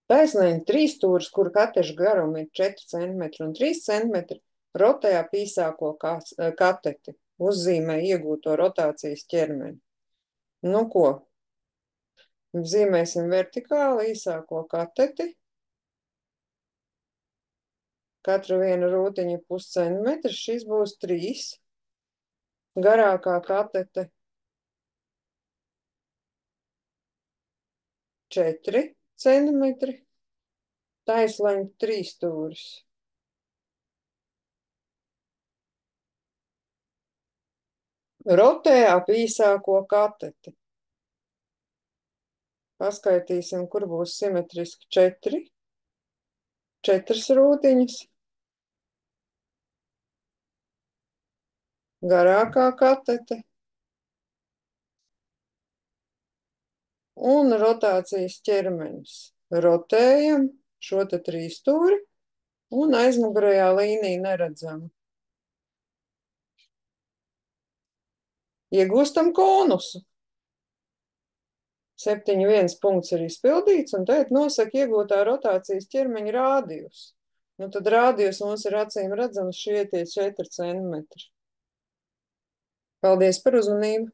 Taisnēji trīsstūris, kur katežu garuma ir 4 cm un 3 cm, rotē ap īsāko kateti, uzzīmē iegūto rotācijas ķermeni. Nu ko? Zīmēsim vertikāli īsāko kateti. Katra viena rūtiņa puscentimetrs, šis būs 3. Garākā katete 4 centimetri. Taisleņa trīsstūris. Rotē ap īsāko kateti. Paskaitīsim, kur būs simetriski 4. 4 rūtiņas. Garākā katete. Un rotācijas ķermenis. Rotējam šo te trīsstūri un aizmugurējā līnija neredzama. Iegūstam konusu. 7,1 punkts ir izpildīts, un tagad nosaka iegūtā rotācijas ķermeņa rādijus. Nu tad rādijus mums ir acīm redzams šie tie 4 centimetri. Paldies par uzmanību!